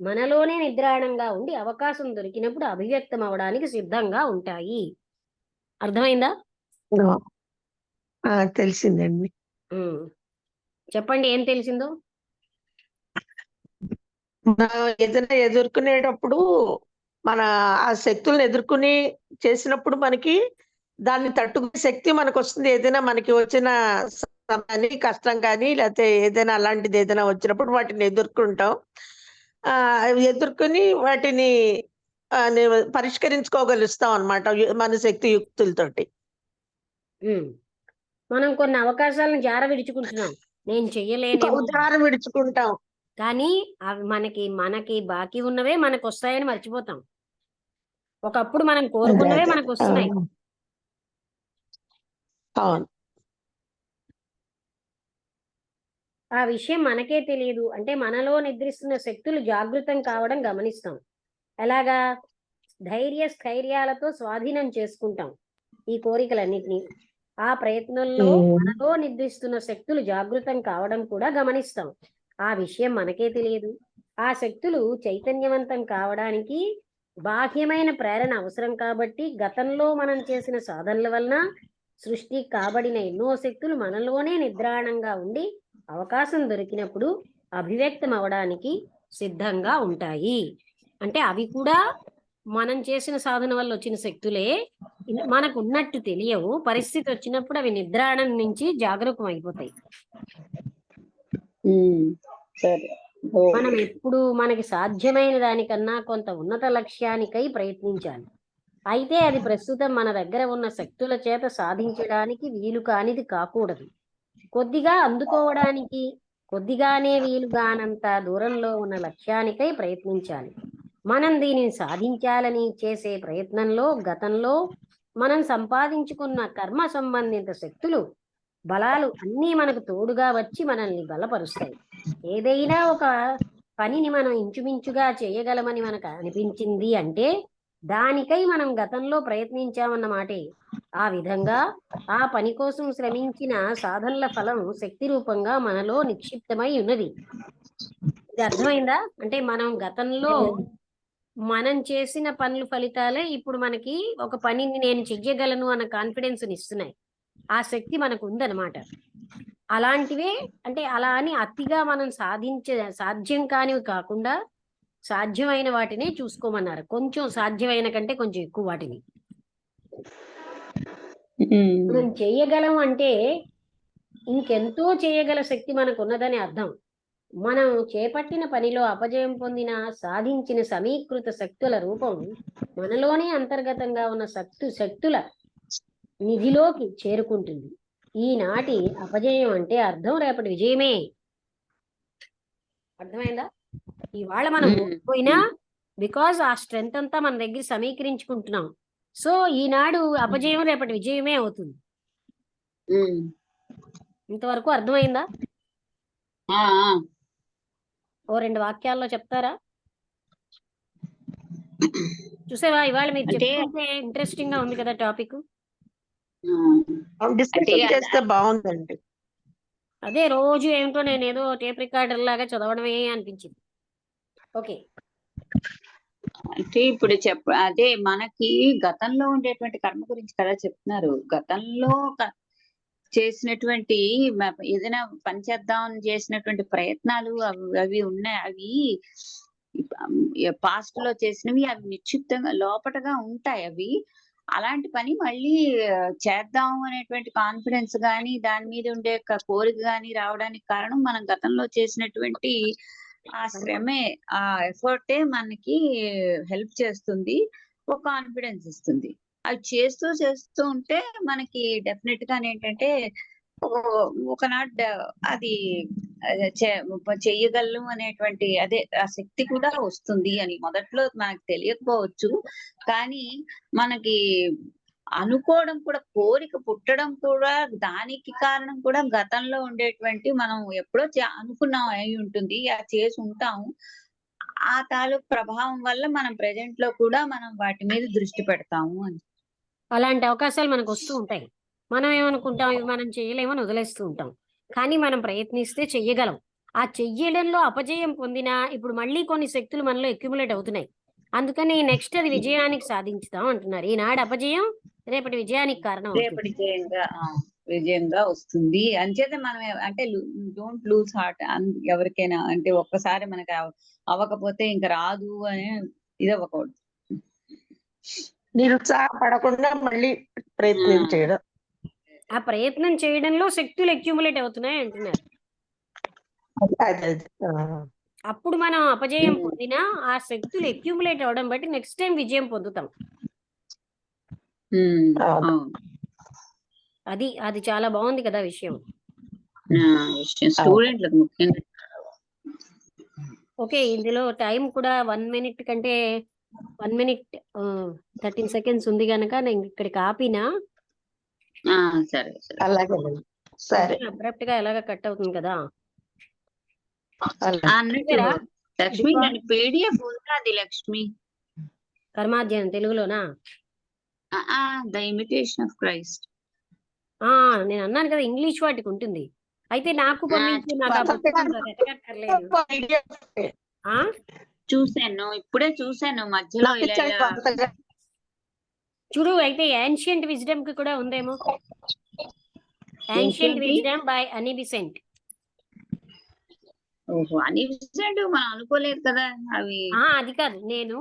A: మనలోనే నిద్రాణంగా ఉండి అవకాశం దొరికినప్పుడు అభివ్యక్తం అవడానికి సిద్ధంగా ఉంటాయి. అర్థమైందా?
C: తెలిసిందండి.
A: చెప్పండి, ఏం తెలిసిందో.
C: ఏదైనా ఎదుర్కొనేటప్పుడు మన ఆ శక్తులను ఎదుర్కొని చేసినప్పుడు మనకి దాన్ని తట్టుకునే శక్తి మనకు వస్తుంది. ఏదైనా మనకి వచ్చిన కానీ కష్టం కానీ లేకపోతే ఏదైనా అలాంటిది ఏదైనా వచ్చినప్పుడు వాటిని ఎదుర్కొంటాం. ఎదుర్కొని వాటిని పరిష్కరించుకోగలుస్తాం అన్నమాట మన శక్తి యుక్తులతోటి.
A: మనం కొన్ని అవకాశాలను జార విడుచుకుంటున్నాం, నేను చెయ్యలేను
C: జార విడుచుకుంటాం,
A: కానీ అవి మనకి బాకీ ఉన్నవే మనకు వస్తాయని మర్చిపోతాం. ఒకప్పుడు మనం కోరుకున్నవే మనకు వస్తున్నాయి. ఆ విషయం మనకే తెలియదు. అంటే మనలో నిద్రిస్తున్న శక్తులు జాగృతం కావడం గమనిస్తాం. ఎలాగా? ధైర్యస్థైర్యాలతో స్వాధీనం చేసుకుంటాం ఈ కోరికలన్నిటినీ. ఆ ప్రయత్నంలో మనలో నిద్రిస్తున్న శక్తులు జాగృతం కావడం కూడా గమనిస్తాం. ఆ విషయం మనకే తెలియదు. ఆ శక్తులు చైతన్యవంతం కావడానికి బాహ్యమైన ప్రేరణ అవసరం కాబట్టి గతంలో మనం చేసిన సాధనల వలన సృష్టి కాబడిన ఎన్నో శక్తులు మనలోనే నిద్రాణంగా ఉండి అవకాశం దొరికినప్పుడు అభివ్యక్తం అవడానికి సిద్ధంగా ఉంటాయి. అంటే అవి కూడా మనం చేసిన సాధన వల్ల వచ్చిన శక్తులే, మనకు ఉన్నట్టు తెలియవు. పరిస్థితి వచ్చినప్పుడు అవి నిద్రాణం నుంచి జాగరూకం అయిపోతాయి. మనం ఎప్పుడు మనకి సాధ్యమైన దానికన్నా కొంత ఉన్నత లక్ష్యానికై ప్రయత్నించాలి. అయితే అది ప్రస్తుతం మన దగ్గర ఉన్న శక్తుల చేత సాధించడానికి వీలు కానిది కాకూడదు. కొద్దిగా అందుకోవడానికి కొద్దిగానే వీలుగానంత దూరంలో ఉన్న లక్ష్యానికై ప్రయత్నించాలి. మనం దీనిని సాధించాలని చేసే ప్రయత్నంలో గతంలో మనం సంపాదించుకున్న కర్మ సంబంధిత శక్తులు, బలాలు అన్నీ మనకు తోడుగా వచ్చి మనల్ని బలపరుస్తాయి. ఏదైనా ఒక పనిని మనం ఇంచుమించుగా చేయగలమని మనకు అనిపించింది అంటే దానికై మనం గతంలో ప్రయత్నించామన్నమాటే. ఆ విధంగా ఆ పని కోసం శ్రమించిన సాధనల ఫలం శక్తి రూపంగా మనలో నిక్షిప్తమై ఉన్నది. ఇది అర్థమైందా? అంటే మనం గతంలో మనం చేసిన పనుల ఫలితాలే ఇప్పుడు మనకి ఒక పనిని నేను చెయ్యగలను అన్న కాన్ఫిడెన్స్ ఇస్తున్నాయి. ఆ శక్తి మనకు ఉందన్నమాట. అలాంటివే అంటే అలా అని అతిగా మనం సాధ్యం కానివి కాకుండా సాధ్యమైన వాటినే చూసుకోమన్నారు. కొంచెం సాధ్యమైన కంటే కొంచెం ఎక్కువ వాటిని మనం చేయగలం అంటే ఇంకెంతో చేయగల శక్తి మనకు ఉన్నదని అర్థం. మనం చేపట్టిన పనిలో అపజయం పొందిన సాధించిన సమీకృత శక్తుల రూపం మనలోనే అంతర్గతంగా ఉన్న శక్తుల నిధిలోకి చేరుకుంటుంది. ఈనాటి అపజయం అంటే అర్థం రేపటి విజయమే. అర్థమైందా? ఇవాళ మనం ఓడిపోయినా బికాజ్ ఆ స్ట్రెంత్ అంతా మన దగ్గర సమీకరించుకుంటున్నాం. సో ఈనాడు అపజయం రేపటి విజయమే అవుతుంది. ఇంతవరకు అర్థమైందా? ఓ 2 వాక్యాల్లో చెప్తారా? చూసావా ఇవాళ మీరు చెప్తుంటే ఇంట్రెస్టింగ్ గా ఉంది కదా టాపిక్.
C: డిస్కషన్ చేస్తే బాగుందండి.
A: అదే రోజు ఏమిటో నేను ఏదో టేప్ రికార్డర్ లాగా చదవడమే అనిపించింది. ఓకే,
B: అంటే ఇప్పుడు అదే మనకి గతంలో ఉండేటువంటి కర్మ గురించి కదా చెప్తున్నారు. గతంలో చేసినటువంటి ఏదైనా పని చేద్దామని చేసినటువంటి ప్రయత్నాలు అవి ఉన్నాయి. అవి పాస్ట్ లో చేసినవి అవి నిశ్చితంగా లోపటగా ఉంటాయి. అవి అలాంటి పని మళ్ళీ చేద్దాం అనేటువంటి కాన్ఫిడెన్స్ గాని దాని మీద ఉండే కోరిక గాని రావడానికి కారణం మనం గతంలో చేసినటువంటి ఆ శ్రమే, ఆ ఎఫర్టే మనకి హెల్ప్ చేస్తుంది, ఒక కాన్ఫిడెన్స్ ఇస్తుంది. అవి చేస్తూ ఉంటే మనకి డెఫినెట్ గా ఏంటంటే ఒకనాడు అది చెయ్యగలను అనేటువంటి అదే ఆ శక్తి కూడా వస్తుంది అని మొదట్లో మనకు తెలియకపోవచ్చు. కానీ మనకి అనుకోవడం కూడా, కోరిక పుట్టడం కూడా దానికి కారణం కూడా గతంలో ఉండేటువంటి మనం ఎప్పుడో అనుకున్నాం అయి ఉంటుంది, చేసి ఉంటాము. ఆ తాలూకు ప్రభావం వల్ల మనం ప్రెజెంట్ లో కూడా మనం వాటి మీద దృష్టి పెడతాము అని.
A: అలాంటి అవకాశాలు మనకు వస్తూ ఉంటాయి. మనం ఏమనుకుంటాం, ఇవి మనం చేయలేమని వదిలేస్తూ ఉంటాం. కానీ మనం ప్రయత్నిస్తే చెయ్యగలం. ఆ చెయ్యడంలో అపజయం పొందినా ఇప్పుడు మళ్ళీ కొన్ని శక్తులు మనలో అక్యుములేట్ అవుతున్నాయి. అందుకని నెక్స్ట్ అది విజయానికి సాధించుతాం అంటున్నారు. ఈనాడు అపజయం రేపటి విజయానికి కారణం
B: రేపటి విజయంగా వస్తుంది. అంచేత మనం అంటే డోంట్ లూజ్ హార్ట్. ఎవరికైనా అంటే ఒక్కసారి మనకి అవ్వకపోతే ఇంకా రాదు అని ఇది అవ్వకూడదు.
C: నిరుత్సాహపడకుండా మళ్ళీ ప్రయత్నం చేయడం.
A: ఆ ప్రయత్నం చేయడంలో శక్తులు అక్యుములేట్ అవుతున్నాయి అంటున్నారు. అప్పుడు మనం అపజయం పొందినా ఆ శక్తులు అక్యుములేట్ అవడం బట్టి నెక్స్ట్ టైం విజయం పొందుతాం. అది చాలా బాగుంది కదా విషయం.
B: స్టూడెంట్లకు ముఖ్యంగా.
A: ఓకే, ఇందులో టైం కూడా 1 మినిట్ కంటే 1 మినిట్ 13 సెకండ్స్ ఉంది కనుక నేను ఇక్కడికి ఆపినా.
B: సరే
C: అలాగే సరే.
A: అబ్రప్ట్ గా ఎలాగ కట్ అవుతుంది కదా
B: అన్నట్టు. లక్ష్మి PDF ఉందా? అది లక్ష్మి
A: కర్మాధ్యాయం తెలుగులోనా?
B: The imitation of Christ.
A: నేను అన్నాను కదా ఇంగ్లీష్ వాటికి ఉంటుంది. అయితే నాకు పంపించు, నాకు ఆ పుస్తకం వెతకక్కర్లేదు.
B: చూసాను, ఇప్పుడే చూసాను మధ్యలో
A: చూడు. అయితే ఏన్షియంట్ విజ్డమ్ కి కూడా ఉందేమో. ఏన్షియంట్ విజ్డమ్ బై అని బిసెంట్.
B: ఓహో, అని బిసెంట్ మనం అనుకోలేదు కదా అవి.
A: అది కాదు, నేను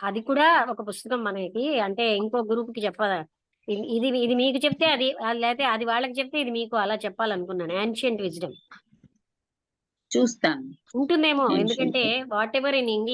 A: అది కూడా ఒక పుస్తకం మనకి, అంటే ఇంకో గ్రూప్ కి చెప్పాలి. ఇది మీకు చెప్తే అది, లేకపోతే అది వాళ్ళకి చెప్తే ఇది మీకు, అలా చెప్పాలనుకున్నాను. ఏన్షియంట్ విజ్డమ్
B: చూస్తాను
A: ఉంటుందేమో, ఎందుకంటే వాట్ ఎవర్ ఇన్ ఇంగ్లీష్